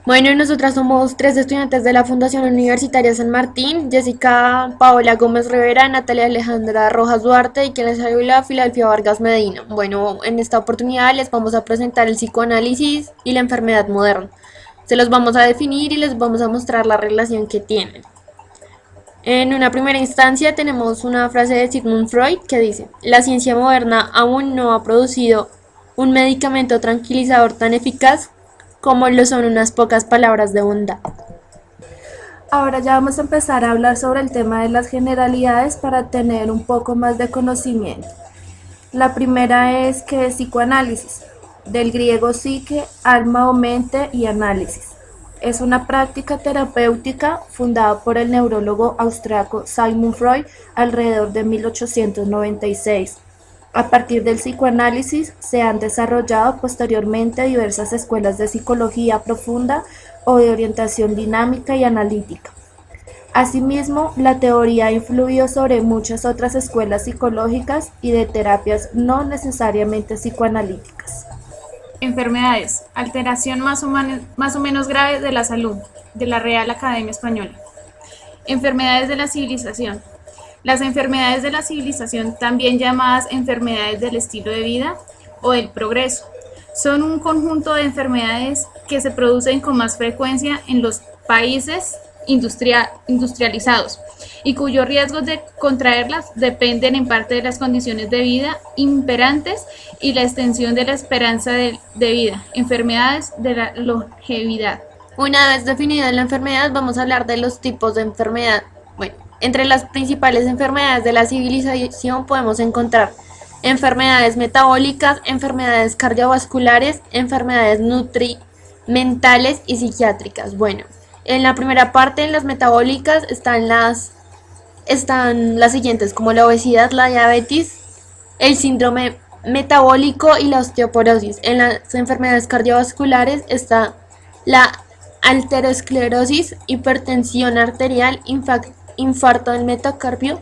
Bueno, nosotras somos tres estudiantes de la Fundación Universitaria San Martín: Jessica Paola Gómez Rivera, Natalia Alejandra Rojas Duarte y quien les habla, Filadelfia Vargas Medina. Bueno, en esta oportunidad les vamos a presentar el psicoanálisis y la enfermedad moderna. Se los vamos a definir y les vamos a mostrar la relación que tienen. En una primera instancia tenemos una frase de Sigmund Freud que dice: la ciencia moderna aún no ha producido un medicamento tranquilizador tan eficaz como lo son unas pocas palabras de bondad. Ahora ya vamos a empezar a hablar sobre el tema de las generalidades para tener un poco más de conocimiento. La primera es que es psicoanálisis, del griego psique, alma o mente y análisis. Es una práctica terapéutica fundada por el neurólogo austriaco Sigmund Freud alrededor de 1896. A partir del psicoanálisis se han desarrollado posteriormente diversas escuelas de psicología profunda o de orientación dinámica y analítica. Asimismo, la teoría ha influido sobre muchas otras escuelas psicológicas y de terapias no necesariamente psicoanalíticas. Enfermedades. Alteración más o menos grave de la salud, de la Real Academia Española. Enfermedades de la civilización. Las enfermedades de la civilización, también llamadas enfermedades del estilo de vida o del progreso, son un conjunto de enfermedades que se producen con más frecuencia en los países industrializados y cuyos riesgos de contraerlas dependen en parte de las condiciones de vida imperantes y la extensión de la esperanza de vida, enfermedades de la longevidad. Una vez definida la enfermedad, vamos a hablar de los tipos de enfermedad. Bueno, entre las principales enfermedades de la civilización podemos encontrar enfermedades metabólicas, enfermedades cardiovasculares, enfermedades nutrimentales y psiquiátricas. Bueno, en la primera parte, en las metabólicas, están las siguientes, como la obesidad, la diabetes, el síndrome metabólico y la osteoporosis. En las enfermedades cardiovasculares está la arteriosclerosis, hipertensión arterial, infarto del miocardio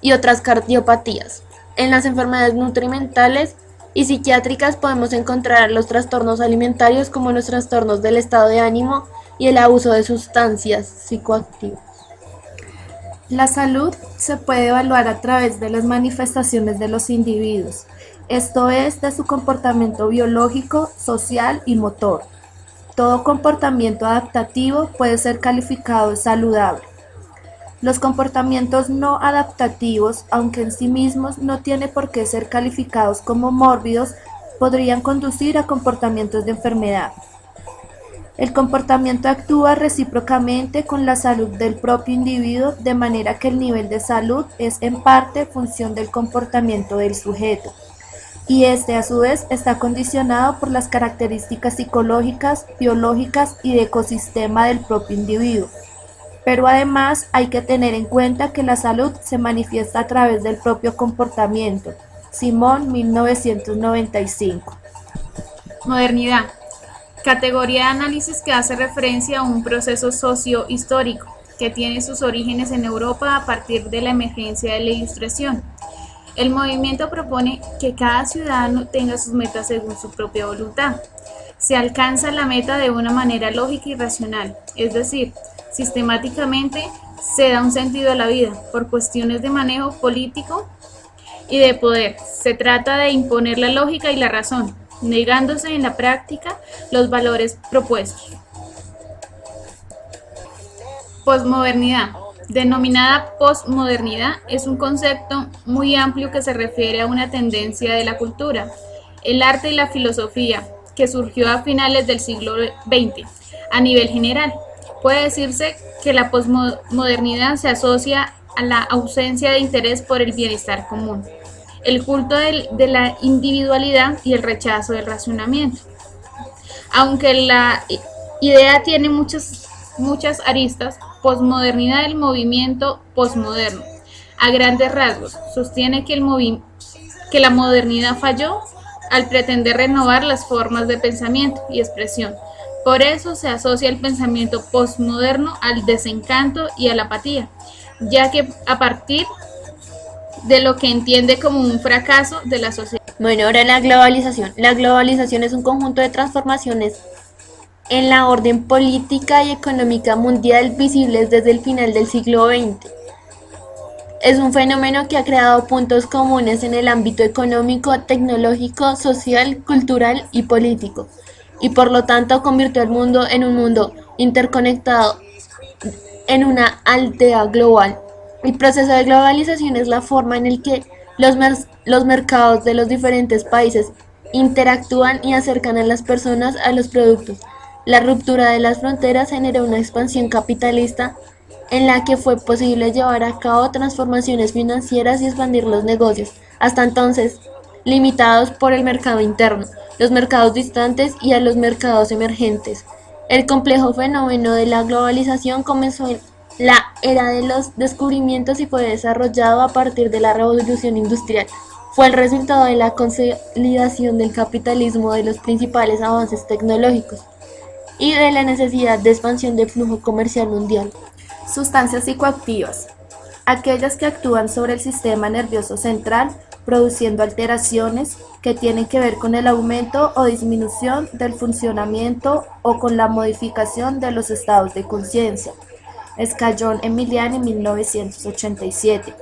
y otras cardiopatías. En las enfermedades nutrimentales y psiquiátricas podemos encontrar los trastornos alimentarios, como los trastornos del estado de ánimo y el abuso de sustancias psicoactivas. La salud se puede evaluar a través de las manifestaciones de los individuos, esto es, de su comportamiento biológico, social y motor. Todo comportamiento adaptativo puede ser calificado de saludable. Los comportamientos no adaptativos, aunque en sí mismos no tienen por qué ser calificados como mórbidos, podrían conducir a comportamientos de enfermedad. El comportamiento actúa recíprocamente con la salud del propio individuo, de manera que el nivel de salud es en parte función del comportamiento del sujeto, y este a su vez está condicionado por las características psicológicas, biológicas y de ecosistema del propio individuo. Pero además hay que tener en cuenta que la salud se manifiesta a través del propio comportamiento. Simón, 1995. Modernidad. Categoría de análisis que hace referencia a un proceso socio-histórico que tiene sus orígenes en Europa a partir de la emergencia de la Ilustración. El movimiento propone que cada ciudadano tenga sus metas según su propia voluntad. Se alcanza la meta de una manera lógica y racional, es decir, sistemáticamente se da un sentido a la vida por cuestiones de manejo político y de poder. Se trata de imponer la lógica y la razón, negándose en la práctica los valores propuestos. Posmodernidad. Denominada posmodernidad, es un concepto muy amplio que se refiere a una tendencia de la cultura, el arte y la filosofía que surgió a finales del siglo XX. A nivel general, puede decirse que la posmodernidad se asocia a la ausencia de interés por el bienestar común, el culto de la individualidad y el rechazo del racionamiento. Aunque la idea tiene muchas aristas, posmodernidad del movimiento posmoderno, a grandes rasgos, sostiene que la modernidad falló al pretender renovar las formas de pensamiento y expresión. Por eso se asocia el pensamiento posmoderno al desencanto y a la apatía, ya que a partir de lo que entiende como un fracaso de la sociedad. Bueno, ahora la globalización. La globalización es un conjunto de transformaciones en la orden política y económica mundial visibles desde el final del siglo XX. Es un fenómeno que ha creado puntos comunes en el ámbito económico, tecnológico, social, cultural y político, y por lo tanto convirtió al mundo en un mundo interconectado, en una aldea global. El proceso de globalización es la forma en la que los mercados de los diferentes países interactúan y acercan a las personas a los productos. La ruptura de las fronteras generó una expansión capitalista en la que fue posible llevar a cabo transformaciones financieras y expandir los negocios, hasta entonces limitados por el mercado interno, los mercados distantes y a los mercados emergentes. El complejo fenómeno de la globalización comenzó en la era de los descubrimientos y fue desarrollado a partir de la revolución industrial. Fue el resultado de la consolidación del capitalismo, de los principales avances tecnológicos y de la necesidad de expansión del flujo comercial mundial. Sustancias psicoactivas. Aquellas que actúan sobre el sistema nervioso central, produciendo alteraciones que tienen que ver con el aumento o disminución del funcionamiento o con la modificación de los estados de conciencia. Escayón Emiliani, 1987.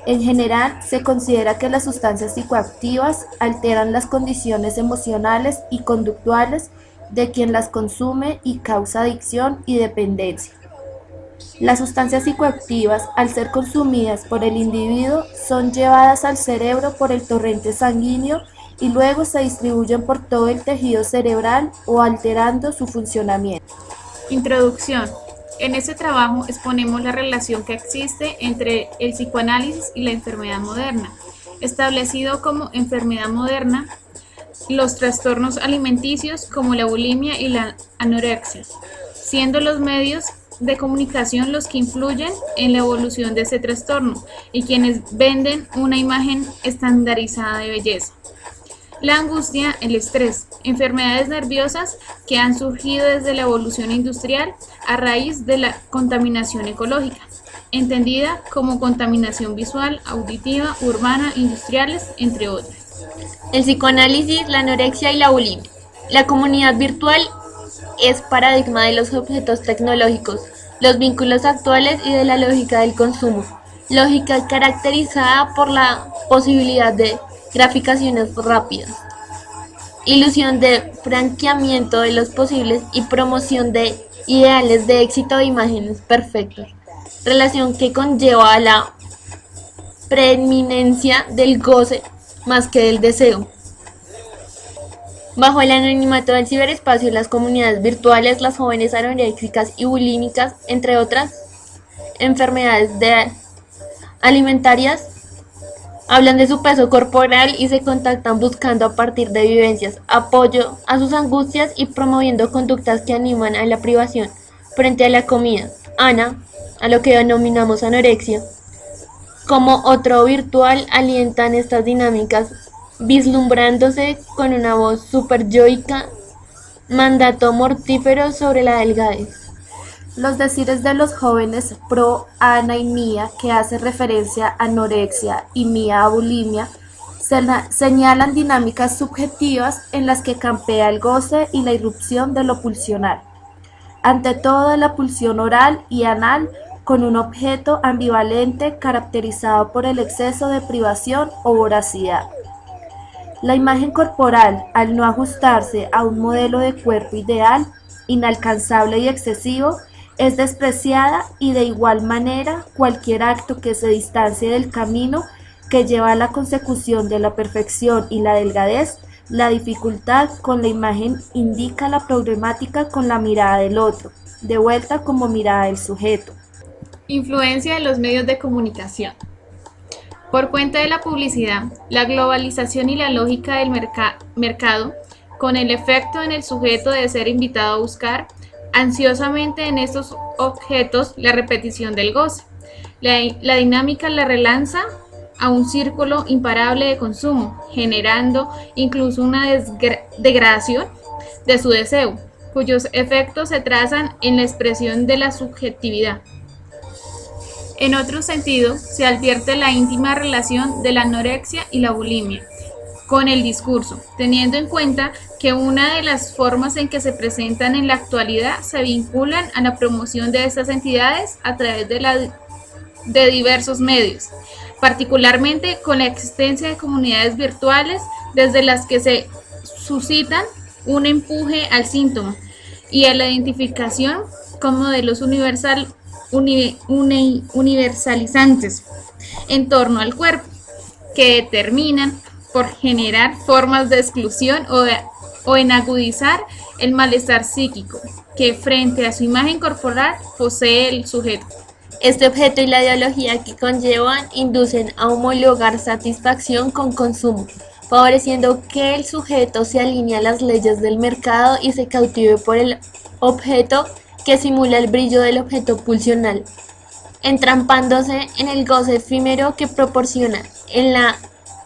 En general, se considera que las sustancias psicoactivas alteran las condiciones emocionales y conductuales de quien las consume y causa adicción y dependencia. Las sustancias psicoactivas, al ser consumidas por el individuo, son llevadas al cerebro por el torrente sanguíneo y luego se distribuyen por todo el tejido cerebral o alterando su funcionamiento. Introducción. En este trabajo exponemos la relación que existe entre el psicoanálisis y la enfermedad moderna, establecido como enfermedad moderna los trastornos alimenticios como la bulimia y la anorexia, siendo los medios de comunicación los que influyen en la evolución de este trastorno y quienes venden una imagen estandarizada de belleza. La angustia, el estrés, enfermedades nerviosas que han surgido desde la evolución industrial a raíz de la contaminación ecológica, entendida como contaminación visual, auditiva, urbana, industriales, entre otras. El psicoanálisis, la anorexia y la bulimia. La comunidad virtual es paradigma de los objetos tecnológicos, los vínculos actuales y de la lógica del consumo, lógica caracterizada por la posibilidad de graficaciones rápidas, ilusión de franqueamiento de los posibles y promoción de ideales de éxito de imágenes perfectas, relación que conlleva a la preeminencia del goce más que del deseo. Bajo el anonimato del ciberespacio, las comunidades virtuales, las jóvenes anoréxicas y bulímicas, entre otras enfermedades alimentarias, hablan de su peso corporal y se contactan buscando a partir de vivencias, apoyo a sus angustias y promoviendo conductas que animan a la privación frente a la comida. Ana, a lo que denominamos anorexia, como otro virtual, alientan estas dinámicas vislumbrándose con una voz superyoica, mandato mortífero sobre la delgadez. Los decires de los jóvenes pro Ana y Mía, que hace referencia a anorexia y Mía a bulimia, señalan dinámicas subjetivas en las que campea el goce y la irrupción de lo pulsional. Ante todo, la pulsión oral y anal con un objeto ambivalente caracterizado por el exceso de privación o voracidad. La imagen corporal, al no ajustarse a un modelo de cuerpo ideal, inalcanzable y excesivo, es despreciada y de igual manera cualquier acto que se distancie del camino que lleva a la consecución de la perfección y la delgadez, la dificultad con la imagen indica la problemática con la mirada del otro, de vuelta como mirada del sujeto. Influencia de los medios de comunicación. Por cuenta de la publicidad, la globalización y la lógica del mercado, con el efecto en el sujeto de ser invitado a buscar ansiosamente en estos objetos la repetición del goce. La dinámica la relanza a un círculo imparable de consumo, generando incluso una degradación de su deseo, cuyos efectos se trazan en la expresión de la subjetividad. En otro sentido, se advierte la íntima relación de la anorexia y la bulimia, con el discurso, teniendo en cuenta que una de las formas en que se presentan en la actualidad se vinculan a la promoción de estas entidades a través de diversos medios, particularmente con la existencia de comunidades virtuales desde las que se suscitan un empuje al síntoma y a la identificación con modelos universalizantes en torno al cuerpo, que determinan por generar formas de exclusión o en agudizar el malestar psíquico que frente a su imagen corporal posee el sujeto. Este objeto y la ideología que conllevan inducen a homologar satisfacción con consumo, favoreciendo que el sujeto se alinee a las leyes del mercado y se cautive por el objeto que simula el brillo del objeto pulsional, entrampándose en el goce efímero que proporciona, en la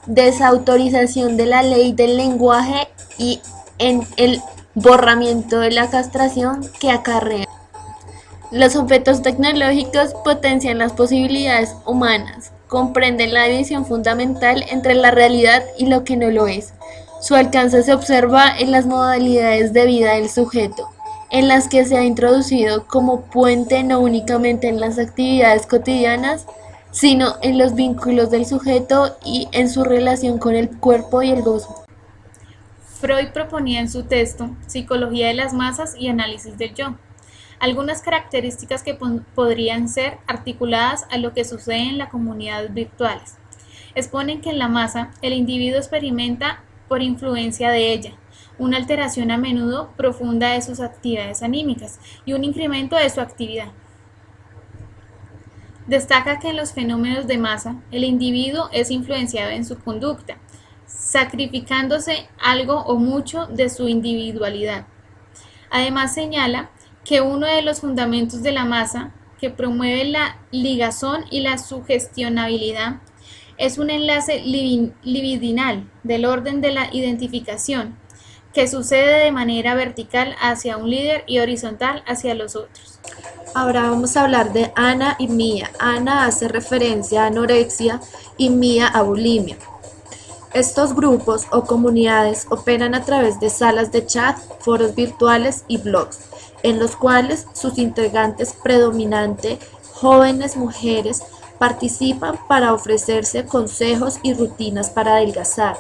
desautorización de la ley del lenguaje y en el borramiento de la castración que acarrea. Los objetos tecnológicos potencian las posibilidades humanas, comprenden la división fundamental entre la realidad y lo que no lo es. Su alcance se observa en las modalidades de vida del sujeto, en las que se ha introducido como puente no únicamente en las actividades cotidianas, sino en los vínculos del sujeto y en su relación con el cuerpo y el gozo. Freud proponía en su texto Psicología de las masas y análisis del yo algunas características que podrían ser articuladas a lo que sucede en las comunidades virtuales. Exponen que en la masa el individuo experimenta, por influencia de ella, una alteración a menudo profunda de sus actividades anímicas y un incremento de su actividad. Destaca que en los fenómenos de masa, el individuo es influenciado en su conducta, sacrificándose algo o mucho de su individualidad. Además señala que uno de los fundamentos de la masa, que promueve la ligazón y la sugestionabilidad, es un enlace libidinal del orden de la identificación, que sucede de manera vertical hacia un líder y horizontal hacia los otros. Ahora vamos a hablar de Ana y Mía. Ana hace referencia a anorexia y Mía a bulimia. Estos grupos o comunidades operan a través de salas de chat, foros virtuales y blogs, en los cuales sus integrantes predominante jóvenes mujeres participan para ofrecerse consejos y rutinas para adelgazar,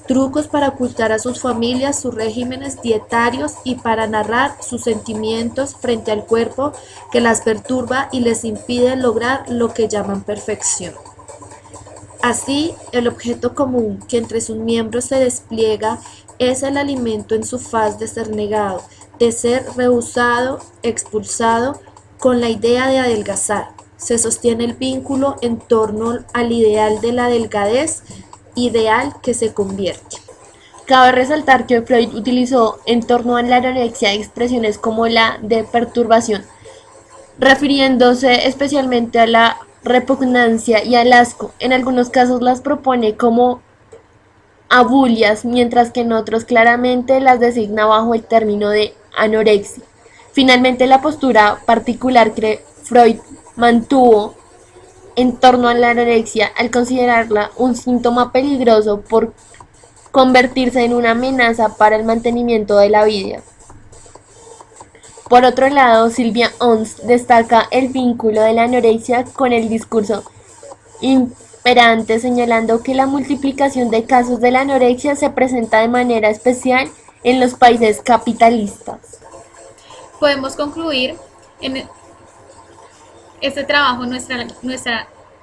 trucos para ocultar a sus familias sus regímenes dietarios y para narrar sus sentimientos frente al cuerpo que las perturba y les impide lograr lo que llaman perfección. Así, el objeto común que entre sus miembros se despliega es el alimento en su faz de ser negado, de ser rehusado, expulsado, con la idea de adelgazar. Se sostiene el vínculo en torno al ideal de la delgadez, ideal que se convierte. Cabe resaltar que Freud utilizó en torno a la anorexia expresiones como la de perturbación, refiriéndose especialmente a la repugnancia y al asco. En algunos casos las propone como abulias, mientras que en otros claramente las designa bajo el término de anorexia. Finalmente, la postura particular que Freud mantuvo en torno a la anorexia al considerarla un síntoma peligroso por convertirse en una amenaza para el mantenimiento de la vida. Por otro lado, Sylvia Oms destaca el vínculo de la anorexia con el discurso imperante, señalando que la multiplicación de casos de la anorexia se presenta de manera especial en los países capitalistas. Podemos concluir en este trabajo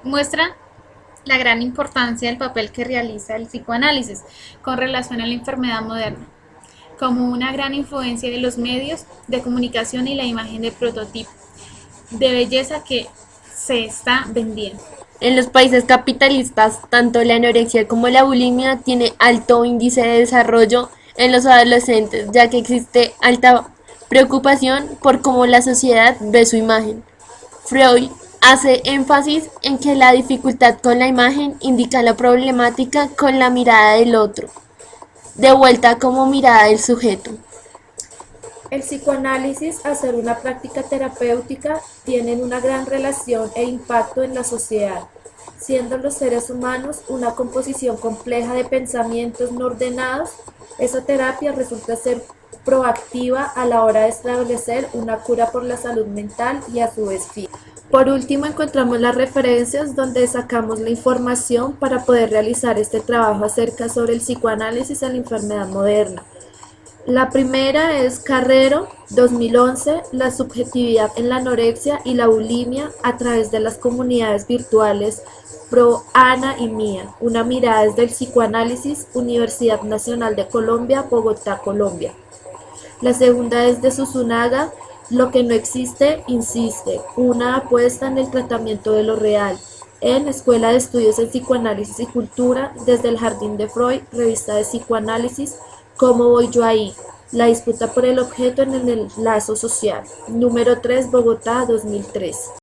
muestra la gran importancia del papel que realiza el psicoanálisis con relación a la enfermedad moderna, como una gran influencia de los medios de comunicación y la imagen de prototipo de belleza que se está vendiendo. En los países capitalistas, tanto la anorexia como la bulimia tiene alto índice de desarrollo en los adolescentes, ya que existe alta preocupación por cómo la sociedad ve su imagen. Freud hace énfasis en que la dificultad con la imagen indica la problemática con la mirada del otro, de vuelta como mirada del sujeto. El psicoanálisis, al ser una práctica terapéutica, tienen una gran relación e impacto en la sociedad. siendo los seres humanos una composición compleja de pensamientos no ordenados, esa terapia resulta ser proactiva a la hora de establecer una cura por la salud mental y a su vez física. Por último, encontramos las referencias donde sacamos la información para poder realizar este trabajo acerca sobre el psicoanálisis en la enfermedad moderna. La primera es Carrero, 2011, la subjetividad en la anorexia y la bulimia a través de las comunidades virtuales Pro, Ana y Mía, una mirada desde el psicoanálisis, Universidad Nacional de Colombia, Bogotá, Colombia. La segunda es de Susunaga, Lo que no existe, insiste, una apuesta en el tratamiento de lo real, en Escuela de Estudios en Psicoanálisis y Cultura, desde el Jardín de Freud, Revista de Psicoanálisis, ¿Cómo voy yo ahí? La disputa por el objeto en el enlazo social. Número 3, Bogotá, 2003.